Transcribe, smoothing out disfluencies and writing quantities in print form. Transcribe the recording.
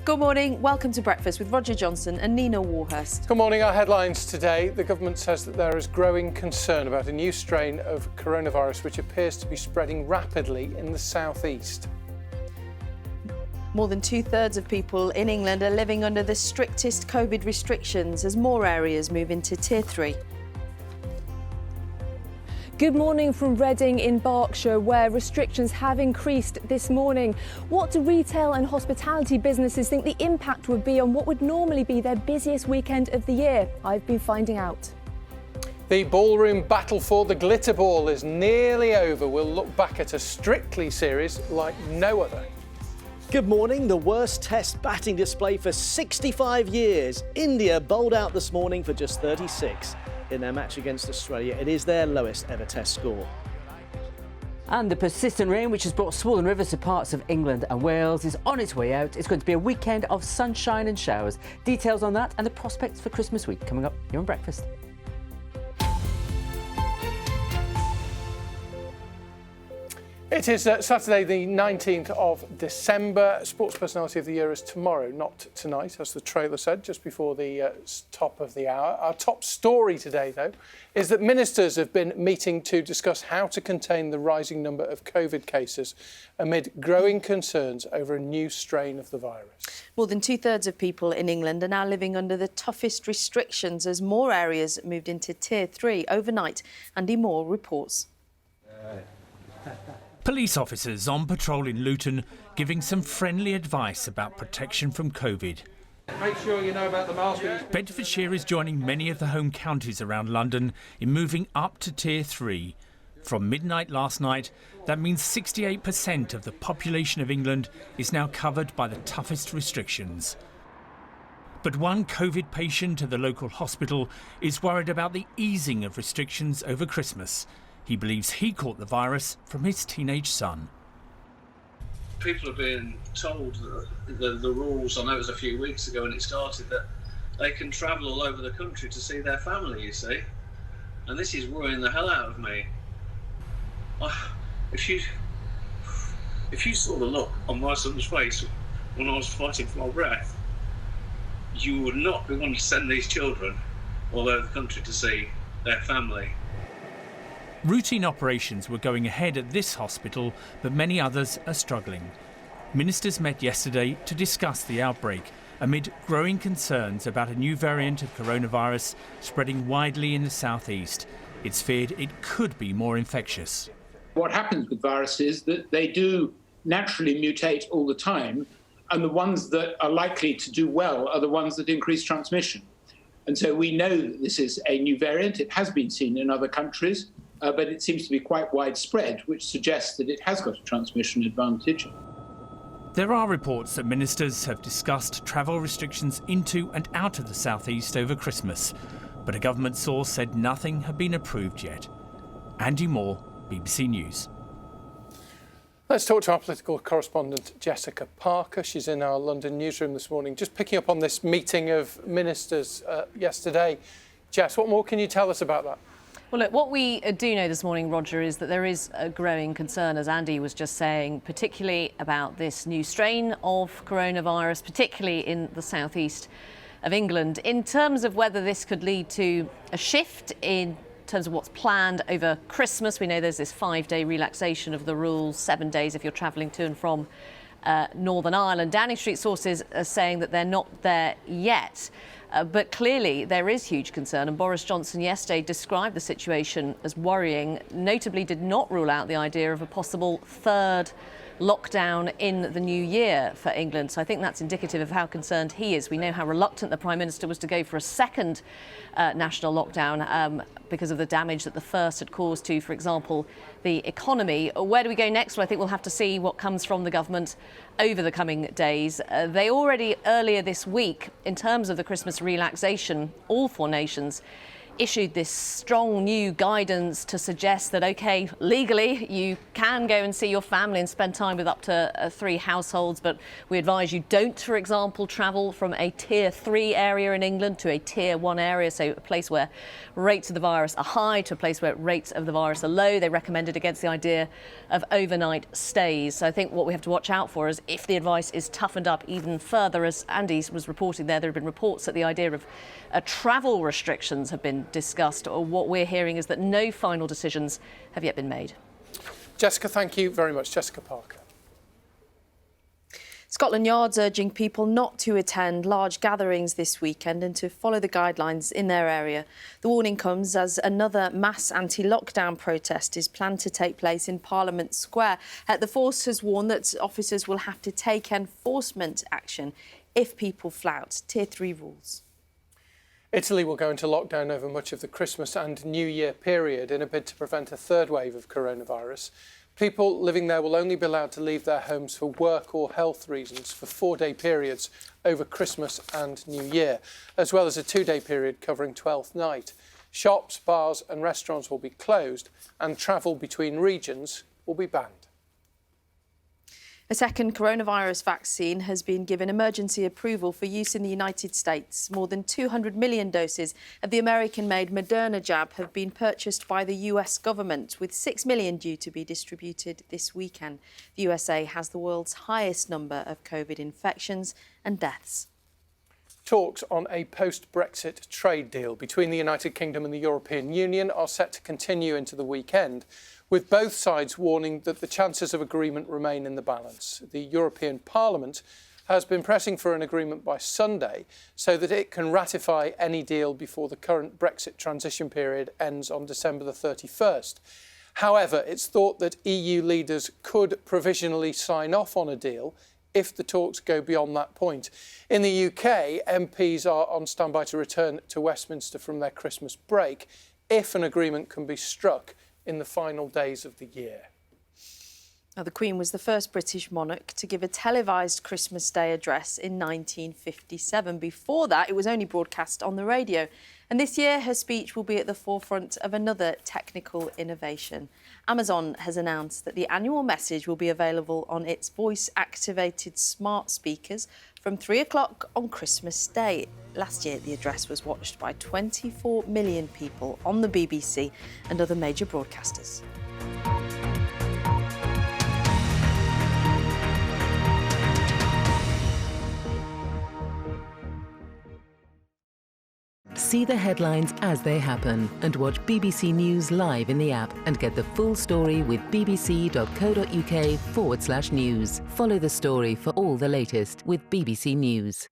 Good morning. Welcome to Breakfast with Roger Johnson and Nina Warhurst. Good morning. Our headlines today. The government says that there is growing concern about a new strain of coronavirus which appears to be spreading rapidly in the southeast. More than two-thirds of people in England are living under the strictest COVID restrictions as more areas move into Tier 3. Good morning from Reading in Berkshire, where restrictions have increased this morning. What do retail and hospitality businesses think the impact would be on what would normally be their busiest weekend of the year? I've been finding out. The ballroom battle for the glitter ball is nearly over. We'll look back at a Strictly series like no other. Good morning. The worst test batting display for 65 years. India bowled out this morning for just 36. In their match against Australia, it is their lowest ever test score. And the persistent rain, which has brought swollen rivers to parts of England and Wales, is on its way out. It's going to be a weekend of sunshine and showers. Details on that and the prospects for Christmas week coming up here on Breakfast. It is Saturday the 19th of December. Sports Personality of the Year is tomorrow, not tonight, as the trailer said, just before the top of the hour. Our top story today, though, is that ministers have been meeting to discuss how to contain the rising number of COVID cases amid growing concerns over a new strain of the virus. More than two-thirds of people in England are now living under the toughest restrictions as more areas moved into Tier 3 overnight. Andy Moore reports. Police officers on patrol in Luton giving some friendly advice about protection from COVID. Make sure you know about the mask. Bedfordshire is joining many of the home counties around London in moving up to Tier 3. From midnight last night, that means 68% of the population of England is now covered by the toughest restrictions. But one COVID patient at the local hospital is worried about the easing of restrictions over Christmas. He believes he caught the virus from his teenage son. People are being told the rules, I know it was a few weeks ago when it started, that they can travel all over the country to see their family, you see. And this is worrying the hell out of me. If you saw the look on my son's face when I was fighting for my breath, you would not be wanting to send these children all over the country to see their family. Routine operations were going ahead at this hospital, but many others are struggling. Ministers met yesterday to discuss the outbreak amid growing concerns about a new variant of coronavirus spreading widely in the southeast. It's feared it could be more infectious. What happens with viruses is that they do naturally mutate all the time, and the ones that are likely to do well are the ones that increase transmission. And so we know that this is a new variant. It has been seen in other countries. But it seems to be quite widespread, which suggests that it has got a transmission advantage. There are reports that ministers have discussed travel restrictions into and out of the southeast over Christmas, but a government source said nothing had been approved yet. Andy Moore, BBC News. Let's talk to our political correspondent, Jessica Parker. She's in our London newsroom this morning, just picking up on this meeting of ministers yesterday. Jess, what more can you tell us about that? Well, look, what we do know this morning, Roger, is that there is a growing concern, as Andy was just saying, particularly about this new strain of coronavirus, particularly in the southeast of England, in terms of whether this could lead to a shift in terms of what's planned over Christmas. We know there's this 5-day relaxation of the rules, 7 days if you're travelling to and from Northern Ireland. Downing Street sources are saying that they're not there yet. But clearly there is huge concern, and Boris Johnson yesterday described the situation as worrying, notably did not rule out the idea of a possible third lockdown in the new year for England. So I think that's indicative of how concerned he is. We know how reluctant the Prime Minister was to go for a second national lockdown because of the damage that the first had caused to, for example, the economy. Where do we go next? Well, I think we'll have to see what comes from the government over the coming days. They already, earlier this week, in terms of the Christmas relaxation, all four nations issued this strong new guidance to suggest that, OK, legally you can go and see your family and spend time with up to 3 households, but we advise you don't, for example, travel from a Tier 3 area in England to a Tier 1 area, so a place where rates of the virus are high to a place where rates of the virus are low. They recommended against the idea of overnight stays. So I think what we have to watch out for is if the advice is toughened up even further. As Andy was reporting there have been reports that the idea of travel restrictions have been discussed, or what we're hearing is that no final decisions have yet been made. Jessica, thank you very much. Jessica Parker. Scotland Yard's urging people not to attend large gatherings this weekend and to follow the guidelines in their area. The warning comes as another mass anti-lockdown protest is planned to take place in Parliament Square. The force has warned that officers will have to take enforcement action if people flout Tier 3 rules. Italy will go into lockdown over much of the Christmas and New Year period in a bid to prevent a third wave of coronavirus. People living there will only be allowed to leave their homes for work or health reasons for 4-day periods over Christmas and New Year, as well as a 2-day period covering 12th night. Shops, bars and restaurants will be closed and travel between regions will be banned. A second coronavirus vaccine has been given emergency approval for use in the United States. More than 200 million doses of the American-made Moderna jab have been purchased by the US government, with 6 million due to be distributed this weekend. The USA has the world's highest number of COVID infections and deaths. Talks on a post-Brexit trade deal between the United Kingdom and the European Union are set to continue into the weekend, with both sides warning that the chances of agreement remain in the balance. The European Parliament has been pressing for an agreement by Sunday so that it can ratify any deal before the current Brexit transition period ends on December the 31st. However, it's thought that EU leaders could provisionally sign off on a deal if the talks go beyond that point. In the UK, MPs are on standby to return to Westminster from their Christmas break if an agreement can be struck in the final days of the year. Now, the Queen was the first British monarch to give a televised Christmas Day address in 1957. Before that, it was only broadcast on the radio. And this year, her speech will be at the forefront of another technical innovation. Amazon has announced that the annual message will be available on its voice-activated smart speakers from 3 o'clock on Christmas Day. Last year, the address was watched by 24 million people on the BBC and other major broadcasters. See the headlines as they happen and watch BBC News live in the app and get the full story with bbc.co.uk/news. Follow the story for all the latest with BBC News.